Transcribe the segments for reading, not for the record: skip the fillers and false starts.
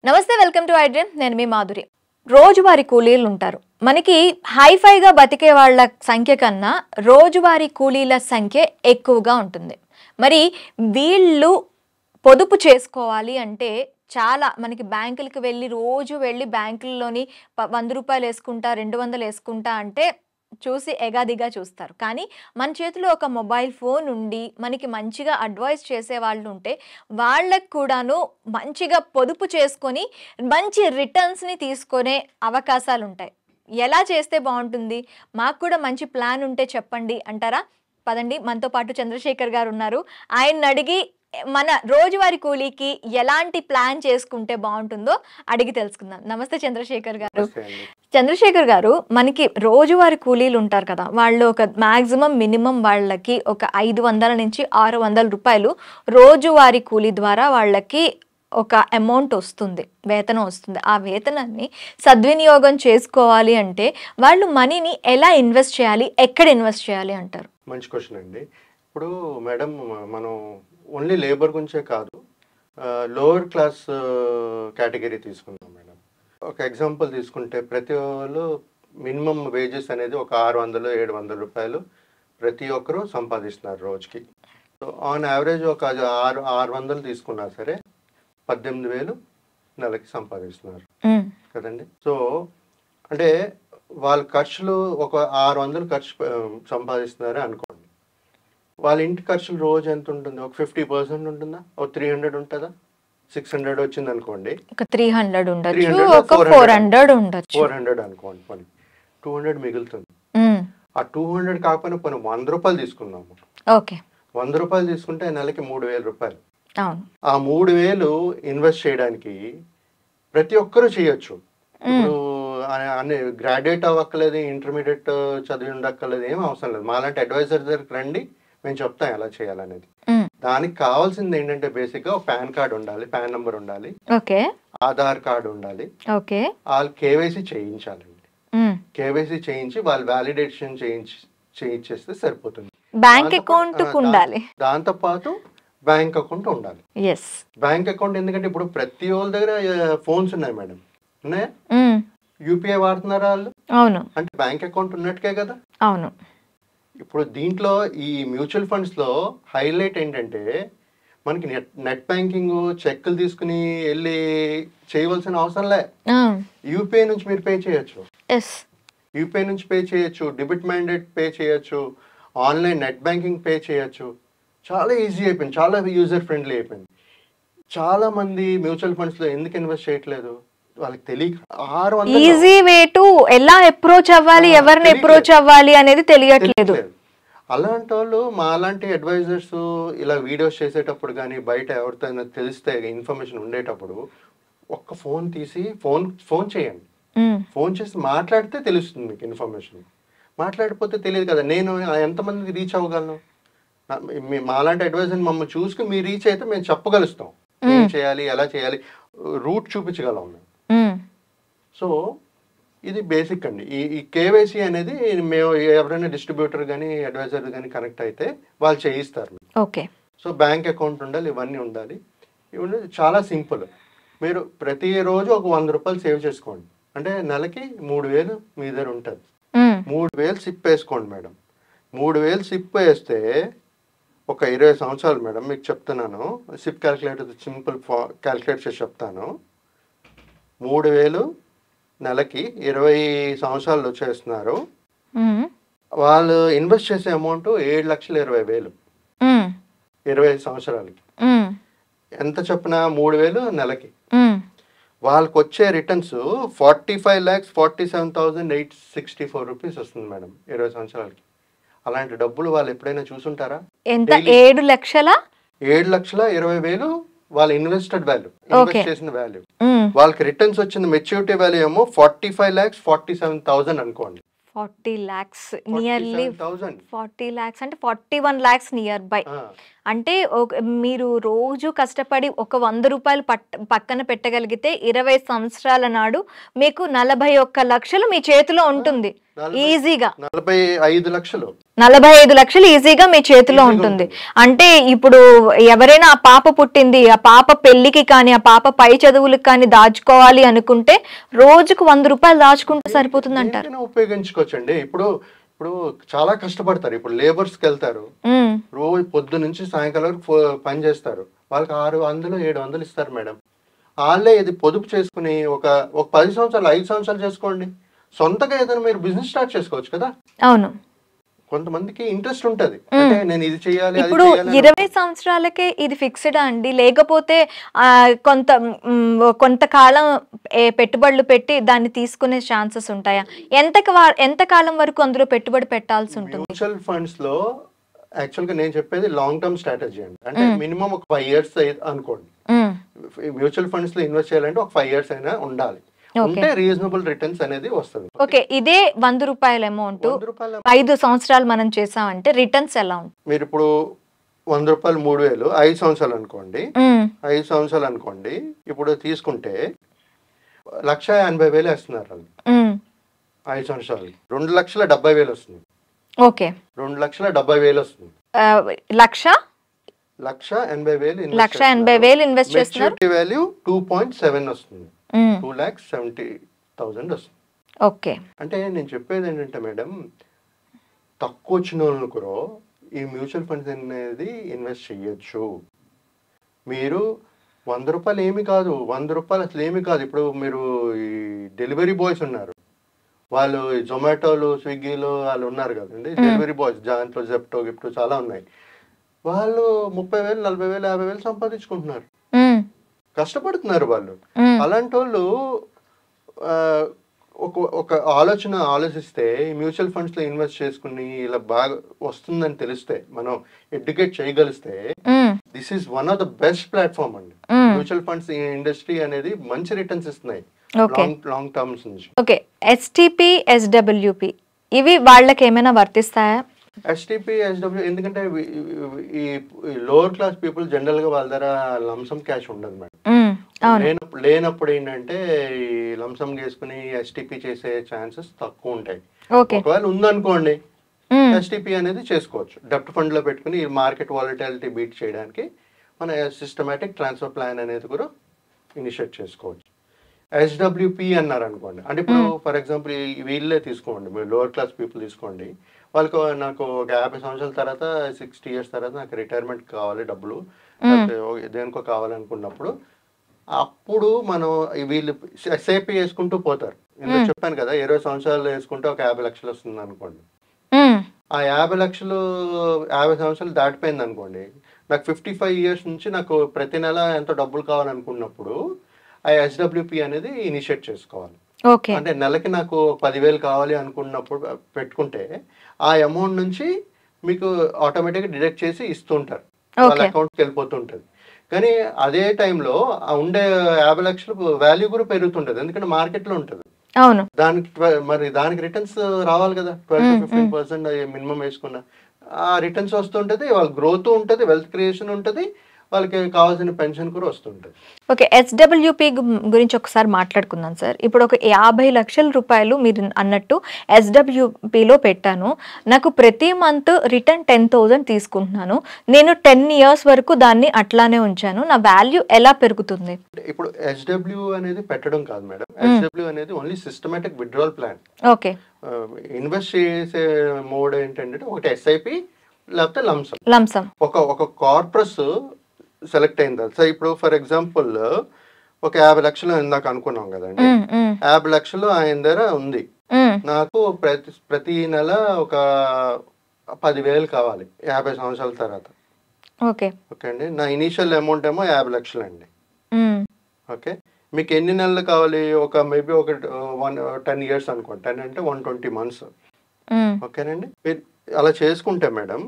నమస్తే, welcome to iDream. నేను మీ మాధురి. రోజువారీ కూలీలు ఉంటారు. మనకి హైఫైగా బతికే వాళ్ళ సంఖ్య కన్నా రోజువారీ కూలీల సంఖ్య ఎక్కువగా ఉంటుంది. మరి వీళ్ళు పొదుపు చేసుకోవాలి అంటే చాలా మనకి బ్యాంకులకు రోజు వెళ్ళి బ్యాంకుల్లోని 100 రూపాయలు వేసుకుంటా, 200 వేసుకుంటా అంటే చూసి ఎగాదిగా చూస్తారు. కానీ మన చేతిలో ఒక మొబైల్ ఫోన్ ఉండి మనకి మంచిగా అడ్వైస్ చేసే వాళ్ళు ఉంటే వాళ్ళకు కూడాను మంచిగా పొదుపు చేసుకొని మంచి రిటర్న్స్ని తీసుకునే అవకాశాలు ఉంటాయి. ఎలా చేస్తే బాగుంటుంది, మాకు కూడా మంచి ప్లాన్ ఉంటే చెప్పండి అంటారా? పదండి, మనతో పాటు చంద్రశేఖర్ గారు ఉన్నారు. ఆయన్ని అడిగి మన రోజువారీ కూలీకి ఎలాంటి ప్లాన్ చేసుకుంటే బాగుంటుందో అడిగి తెలుసుకుందాం. నమస్తే చంద్రశేఖర్ గారు. చంద్రశేఖర్ గారు, మనకి రోజువారీ కూలీలు ఉంటారు కదా, వాళ్ళు ఒక మ్యాక్సిమం మినిమం వాళ్ళకి ఒక 500 నుంచి 600 రూపాయలు రోజువారీ కూలీ ద్వారా వాళ్ళకి ఒక అమౌంట్ వస్తుంది, వేతనం వస్తుంది. ఆ వేతనాన్ని సద్వినియోగం చేసుకోవాలి అంటే వాళ్ళు మనీని ఎలా ఇన్వెస్ట్ చేయాలి, ఎక్కడ ఇన్వెస్ట్ చేయాలి అంటారు? మంచి క్వశ్చన్ అండి. ఇప్పుడు మేడం, మనం ఓన్లీ లేబర్ గురించే కాదు, లోవర్ క్లాస్ కేటగిరీ తీసుకుందాం మేడం. ఒక ఎగ్జాంపుల్ తీసుకుంటే ప్రతి వాళ్ళు మినిమం వేజెస్ అనేది ఒక 600-700 రూపాయలు ప్రతి ఒక్కరూ సంపాదిస్తున్నారు రోజుకి. సో ఆన్ యావరేజ్ ఒక 600 తీసుకున్నా సరే 18,000 నెలకి సంపాదిస్తున్నారు కదండి. సో అంటే వాళ్ళ ఖర్చులు ఒక 600 ఖర్చు సంపాదిస్తున్నారే అనుకోండి. వాళ్ళ ఇంటి ఖర్చులు రోజు ఎంత ఉంటుంది? ఒక 50% ఉంటుందా? ఒక 300 ఉంటుందా? 600 వచ్చింది అనుకోండి, ఒక 300 ఉండొచ్చు, ఒక 400 ఉండొచ్చు, 400 అనుకోండి, పోనీ 200 మిగులుతుంది. ఆ 200 కాకపోయినా పోనీ 100 రూపాయలు తీసుకుందాము. ఓకే, 100 రూపాయలు తీసుకుంటే నెలకి 3,000 రూపాయలు. అవును. ఆ 3,000 ఇన్వెస్ట్ చేయడానికి ప్రతి ఒక్కరూ చేయొచ్చు. ఇప్పుడు అన్ని గ్రాడ్యుయేట్ అవ్వక్కర్లేదు, ఇంటర్మీడియట్ చదివి ఉండక్కర్లేదు, ఏం అవసరం లేదు. మాలాంటి అడ్వైజర్ దగ్గరికి రండి, మేము చెప్తాం ఎలా చేయాలనేది. దానికి కావాల్సింది ఏంటంటే బేసిక్గా ఒక పాన్ కార్డ్ ఉండాలి, పాన్ నెంబర్ ఉండాలి, ఓకే, ఆధార్ కార్డు ఉండాలి, ఓకే, వాళ్ళు కేవైసీ చేయించాలండి. కేవైసీ చేయించి వాళ్ళు వ్యాలిడేషన్ చేయించేస్తే సరిపోతుంది. బ్యాంక్ అకౌంట్ ఉండాలి, దాంతో పాటు బ్యాంక్ అకౌంట్ ఉండాలి. బ్యాంక్ అకౌంట్ ఎందుకంటే ఇప్పుడు ప్రతి వాళ్ళ దగ్గర ఫోన్స్ ఉన్నాయి మేడం, ఉన్నాయా? యూపీఐ వాడుతున్నారా వాళ్ళు? అవును. అంటే బ్యాంక్ అకౌంట్ ఉన్నట్టుకే కదా. అవును. ఇప్పుడు దీంట్లో ఈ మ్యూచువల్ ఫండ్స్ లో హైలైట్ ఏంటంటే మనకి నెట్ బ్యాంకింగ్, చెక్కులు తీసుకుని వెళ్ళి చేయవలసిన అవసరం లే. యూపీఐ నుంచి మీరు పే చేయొచ్చు, యూపీఐ నుంచి పే చేయొచ్చు, డెబిట్ మైండెడ్ పే చేయొచ్చు, ఆన్లైన్ నెట్ బ్యాంకింగ్ పే చేయొచ్చు. చాలా ఈజీ అయిపోయింది, చాలా యూజర్ ఫ్రెండ్లీ అయిపోయింది. చాలా మంది మ్యూచువల్ ఫండ్స్ లో ఎందుకు ఇన్వెస్ట్ చేయట్లేదు? వాళ్ళకి తెలియక. ఈజీ వే టు ఎలా అప్రోచ్ అవ్వాలి, ఎవరిని అప్రోచ్ అవ్వాలి అనేది తెలియట్లేదు. అలాంటి వాళ్ళు మా అలాంటి అడ్వైజర్స్ ఇలా వీడియోస్ చేసేటప్పుడు కానీ బయట ఎవరితో తెలిస్తే ఇన్ఫర్మేషన్ ఉండేటప్పుడు ఒక్క ఫోన్ తీసి ఫోన్ చేయండి. ఫోన్ చేసి మాట్లాడితే తెలుస్తుంది మీకు ఇన్ఫర్మేషన్. మాట్లాడిపోతే తెలియదు కదా. నేను ఎంతమందికి రీచ్ అవ్వగలను? మా అలాంటి అడ్వైజర్ మమ్మల్ని చూసుకుని మీరు రీచ్ అయితే మేము చెప్పగలుస్తాం ఏం చేయాలి, ఎలా చేయాలి, రూట్ చూపించగలం మేము. సో ఇది బేసిక్ అండి. ఈ కేవైసీ అనేది మేము ఎవరైనా డిస్ట్రిబ్యూటర్ కానీ అడ్వైజర్ కానీ కనెక్ట్ అయితే వాళ్ళు చేయిస్తారు. ఓకే. సో బ్యాంక్ అకౌంట్ ఉండాలి, ఇవన్నీ ఉండాలి. ఇవన్నీ చాలా సింపుల్. మీరు ప్రతిరోజు ఒక 100 రూపాయలు సేవ్ చేసుకోండి, అంటే నెలకి 3,000 మీ దగ్గర ఉంటుంది. 3,000 సిప్ వేసుకోండి మేడం. 3,000 సిప్ వేస్తే ఒక 20 సంవత్సరాలు మేడం మీకు చెప్తున్నాను. సిప్ క్యాలిక్యులేటర్ సింపుల్ క్యాలిక్యులేట్ చేసి చెప్తాను. 3,000 నెలకి 20 సంవత్సరాలు చేస్తున్నారు. వాళ్ళు ఇన్వెస్ట్ చేసే అమౌంట్ 7,20,000 20 సంవత్సరాలకి. ఎంత చెప్పిన 3,000 నెలకి. వాళ్ళకి వచ్చే రిటర్న్స్ 45,47,864 రూపీస్ వస్తుంది మేడం 20 సంవత్సరాలకి. అలాంటి డబ్బులు వాళ్ళు ఎప్పుడైనా చూసుంటారా? ఎంత? 7,20,000 వాళ్ళ ఇన్వెస్టెడ్ వాల్యూ, ఇన్వెస్ట్ చేసిన వాల్యూ. వాళ్ళకి రిటర్న్స్ వచ్చిన మెచ్యూరిటీ వాల్యూ ఏమో 45,47,000 అనుకోండి. 40 lakhs, నియర్లీ 40 lakhs అంటే 41 lakhs నియర్ బై. అంటే మీరు రోజు కష్టపడి ఒక 100 రూపాయలు పక్కన పెట్టగలిగితే 20 సంవత్సరాల నాడు మీకు 41 లక్షలు మీ చేతిలో ఉంటుంది. ఈజీగా 45 లక్షలు 45 లక్షలు ఈజీగా మీ చేతిలో ఉంటుంది. అంటే ఇప్పుడు ఎవరైనా ఆ పాప పుట్టింది, ఆ పాప పెళ్లికి కానీ ఆ పాప పై చదువులకు కానీ దాచుకోవాలి అనుకుంటే రోజుకు 100 రూపాయలు దాచుకుంటే సరిపోతుంది అంటారు. ఉపయోగించుకోవచ్చండి. ఇప్పుడు ఇప్పుడు చాలా కష్టపడతారు. ఇప్పుడు లేబర్స్కి వెళ్తారు, రోజు పొద్దు నుంచి సాయంకాలం వరకు పని చేస్తారు. వాళ్ళకి 600 700 ఇస్తారు మేడం. వాళ్ళే ఇది పొదుపు చేసుకుని ఒక 10 సంవత్సరాలు 5 సంవత్సరాలు చేసుకోండి, సొంతగా ఏదైనా మీరు బిజినెస్ స్టార్ట్ చేసుకోవచ్చు కదా. అవును, కొంతమందికి ఇంట్రెస్ట్ ఉంటది, అంటే నేను ఇది చేయాలి. ఇప్పుడు 20 సంవత్సరాలకే ఇది ఫిక్స్డా అండి, లేకపోతే కొంతకాలం పెట్టుబడులు పెట్టి దాన్ని తీసుకునే ఛాన్సెస్ ఉంటాయా? ఎంత కాలం వరకు అందులో పెట్టుబడి పెట్టాల్సి ఉంటుంది? మ్యూచువల్ ఫండ్స్ లో యాక్చువల్ గా నేను చెప్పేది లాంగ్ టర్మ్ స్ట్రాటజీ అండి. అంటే మినిమం ఒక 5 years అనుకోండి. మ్యూచువల్ ఫండ్స్ లో ఇన్వెస్ట్ చేయాలంటే ఒక 5 years అయినా ఉండాలి, ఉంటే రీజనబుల్ రిటర్న్స్ అనేది వస్తుంది. ఓకే, ఇదే 100 రూపాయల అమౌంట్ 5 సంవత్సరాలు మనం చేసామంటే రిటర్న్స్ ఎలా ఉంటుంది? మీరు ఇప్పుడు 100 రూపాయలు 3000 5 సంవత్సరాలు అనుకోండి. 5 సంవత్సరాలు అనుకోండి, ఇప్పుడు తీసుకుంటే 1,80,000 వేస్తున్నారు వాళ్ళు 5 సంవత్సరాలు. 2,70,000 వస్తుంది. ఓకే, 2,70,000 వస్తుంది. 1,80,000 ఇన్వెస్ట్ చేస్తున్నారు. వాల్యూ 2.7 వస్తుంది, 2,70,000 వస్తుంది. ఓకే, అంటే నేను చెప్పేది ఏంటంటే మేడం, తక్కువ వచ్చిన వాళ్ళకు కూడా ఈ మ్యూచువల్ ఫండ్స్ అనేది ఇన్వెస్ట్ చేయొచ్చు. మీరు 100 రూపాయలు ఏమి కాదు, 100 రూపాయలు అసలు ఏమి కాదు. ఇప్పుడు మీరు ఈ డెలివరీ బాయ్స్ ఉన్నారు, వాళ్ళు జొమాటోలు స్విగ్గీలు వాళ్ళు ఉన్నారు కదండి డెలివరీ బాయ్స్, దాంట్లో జెప్టో గిఫ్టో చాలా ఉన్నాయి. వాళ్ళు 30,000 40,000 50,000 సంపాదించుకుంటున్నారు, కష్టపడుతున్నారు వాళ్ళు. అలాంటి వాళ్ళు ఒక ఆలోచిస్తే మ్యూచువల్ ఫండ్స్ లో ఇన్వెస్ట్ చేసుకుని ఇలా బాగా వస్తుందని తెలిస్తే, మనం ఎడ్యుకేట్ చేయగలిస్తే, this is one of the best platform అండి. మ్యూచువల్ ఫండ్స్ ఇండస్ట్రీ అనేది మంచి రిటర్న్స్ ఇస్తున్నాయి లాంగ్ టర్మ్స్ నుంచి. ఓకే, ఎస్టిపి ఎస్డబ్ల్యూపి ఇవి వాళ్ళకి ఏమైనా వర్తిస్తాయా? ఎస్టిపి ఎస్డబ్ల్యూ ఎందుకంటే ఈ లోవర్ క్లాస్ పీపుల్ జనరల్ గా వాళ్ళ దగ్గర లంసమ్ క్యాష్ ఉండదు మేడం. లేనప్పుడు ఏంటంటే ఈ లంసమ్ చేసుకుని ఎస్టిపి చేసే ఛాన్సెస్ తక్కువ ఉంటాయి. ఒకవేళ ఉందనుకోండి ఎస్టిపి అనేది చేసుకోవచ్చు. డెప్ట్ ఫండ్ లో పెట్టుకుని మార్కెట్ వాలటిలిటీ బీట్ చేయడానికి మన సిస్టమేటిక్ ట్రాన్స్ఫర్ ప్లాన్ అనేది కూడా ఇనిషియేట్ చేసుకోవచ్చు. ఎస్డబ్ల్యూపి అన్నారు అనుకోండి, అంటే ఇప్పుడు ఫర్ ఎగ్జాంపుల్ వీళ్ళే తీసుకోండి, మీరు లోవర్ క్లాస్ పీపుల్ తీసుకోండి, వాళ్ళకు నాకు ఒక 50 సంవత్సరాల తర్వాత 60 years తర్వాత నాకు రిటైర్మెంట్ కావాలి, డబ్బులు దేనికో కావాలనుకున్నప్పుడు అప్పుడు మనం వీళ్ళు ఎస్ఐపి వేసుకుంటూ పోతారు. ఇందుకు చెప్పాను కదా 20 సంవత్సరాలు వేసుకుంటే ఒక 50 లక్షలు వస్తుంది అనుకోండి. ఆ 50 లక్షలు 50 సంవత్సరాలు దాటిపోయింది అనుకోండి, నాకు 55 years నుంచి నాకు ప్రతి నెల ఎంతో డబ్బులు కావాలనుకున్నప్పుడు ఆ ఎస్డబ్ల్యూపి అనేది ఇనిషియేట్ చేసుకోవాలి. అంటే నెలకి నాకు 10,000 కావాలి అనుకున్నప్పుడు పెట్టుకుంటే ఆ అమౌంట్ నుంచి మీకు ఆటోమేటిక్గా డిడక్ట్ చేసి ఇస్తుంటారు, వాళ్ళ అకౌంట్కి వెళ్ళిపోతుంటుంది. కానీ అదే టైంలో ఉండే 50 లక్షలు వాల్యూ కూడా పెరుగుతుంటది, ఎందుకంటే మార్కెట్లో ఉంటుంది. దానికి రిటర్న్స్ రావాలి కదా, 12-15% మినిమం వేసుకున్నా ఆ రిటర్న్స్ వస్తుంటది, వాళ్ళ గ్రోత్ ఉంటుంది, వెల్త్ క్రియేషన్ ఉంటుంది, వాళ్ళకి కావాల్సిన పెన్షన్ కూడా వస్తుంటుంది. ఓకే, ఎస్డబ్ల్యూపి గురించి ఒకసారి మాట్లాడుకుందాం సార్. ఇప్పుడు ఒక 50 లక్షల రూపాయలు మీరు అన్నట్టు ఎస్డబ్ల్యూపిలో పెట్టాను, నాకు ప్రతి మంత్ రిటర్న్ 10,000 తీసుకుంటున్నాను, నేను 10 years వరకు దాన్ని అట్లానే ఉంచాను, నా వాల్యూ ఎలా పెరుగుతుంది? ఇప్పుడు ఎస్డబ్ల్యూ అనేది పెట్టడం కాదు మేడం, ఎస్డబ్ల్యూ అనేది only systematic withdrawal plan. Okay, invest చేసే మోడ్ ఏంటంటే ఒకటి ఎస్ఐపి లేకపోతే లంసమ్. ఒక కార్పస్ సెలెక్ట్ అయింది సో ఇప్పుడు ఫర్ ఎగ్జాంపుల్ ఒక 50 లక్షలు ఇందాక అనుకున్నాం కదండి, 50 లక్షలు ఆయన దగ్గర ఉంది, నాకు ప్రతి నెల ఒక 10,000 కావాలి 50 సంవత్సరాల తర్వాత. ఓకే అండి, నా ఇనీషియల్ అమౌంట్ ఏమో 50 లక్షలు అండి. ఓకే, మీకు ఎన్ని నెలలు కావాలి? ఒక మేబీ ఒక 10 years అనుకోండి, 10 అంటే 120 months. ఓకేనండి, మీరు అలా చేసుకుంటే మేడం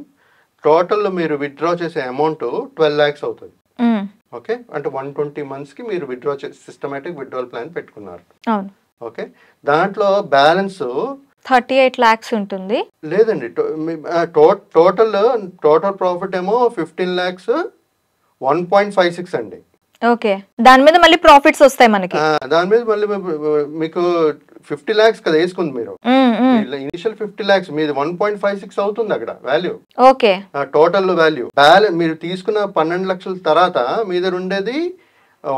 టోటల్ మీరు విత్డ్రా చేసే అమౌంట్ 12 lakhs అవుతుంది. ఓకే, అంటే 120 months కి మీరు విత్డ్రా సిస్టమేటిక్ విత్డ్రావల్ ప్లాన్ పెట్టుకున్నారు. ఓకే, దాంట్లో బ్యాలెన్స్ 38 lakhs ఉంటుంది. లేదండి, టోటల్ ప్రాఫిట్ ఏమో 15 lakhs 1.56 అండి. ఓకే, దాని మీద మళ్ళీ ప్రాఫిట్స్ వస్తాయి మనకి. దాని మీద మళ్ళీ మీకు 50 lakhs కదా వేసుకుంది మీరు, ఉమ్, ఉమ్. ఇనిషియల్ 50 lakhs మీది 1.56 అవుతుంది అక్కడ వాల్యూ, ఓకే. Total value. మీరు తీసుకున్న 12 లక్షల తర్వాత మీ దగ్గర ఉండేది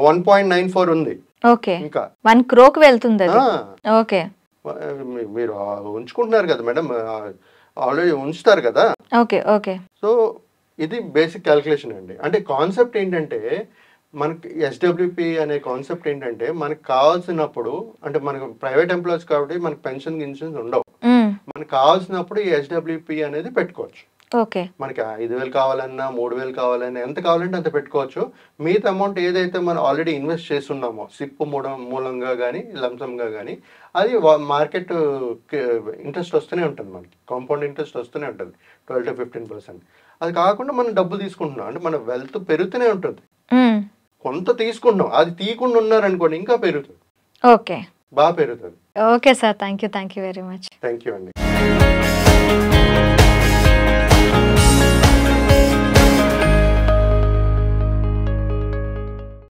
1.94 ఉంది ఓకే. ఇంకా. 1 crore వెళ్తుంది అది. ఆ, ఓకే. మీరు ఉంచుకుంటున్నారు కదా మేడం, ఆల్రెడీ ఉంచుతారు కదా. ఓకే. ఓకే. సో ఇది బేసిక్ క్యాలిక్యులేషన్ అండి. అంటే కాన్సెప్ట్ ఏంటంటే మనకి ఎస్డబ్ల్యూపి అనే కాన్సెప్ట్ ఏంటంటే మనకు కావాల్సినప్పుడు, అంటే మనకు ప్రైవేట్ ఎంప్లాయీస్ కాబట్టి మనకు పెన్షన్ గిన్షన్స్ ఉండవు, ఉమ్, మనకు కావాల్సినప్పుడు ఈ ఎస్డబ్ల్యూపి అనేది పెట్టుకోవచ్చు. ఓకే. మనకి 5,000 కావాలన్నా 3,000 కావాలన్నా ఎంత కావాలంటే అంత పెట్టుకోవచ్చు. మిగతా అమౌంట్ ఏదైతే మనం ఆల్రెడీ ఇన్వెస్ట్ చేస్తున్నామో సిప్ మూలంగా కానీ లంసంగా కానీ, అది మార్కెట్ ఇంట్రెస్ట్ వస్తూనే ఉంటుంది, మనకి కాంపౌండ్ ఇంట్రెస్ట్ వస్తూనే ఉంటుంది 12 to 15%. అది కాకుండా మనం డబ్బులు తీసుకుంటున్నాం అంటే మన వెల్త్ పెరుగుతూనే ఉంటుంది. ఉమ్, కొంత తీసుకుంటున్నాం, అది తీయకుండా ఉన్నారనుకోండి ఇంకా పెరుగుతుంది, ఓకే. బాగా పెరుగుతుంది. Okay sir, thank you very much. Thank you అండి.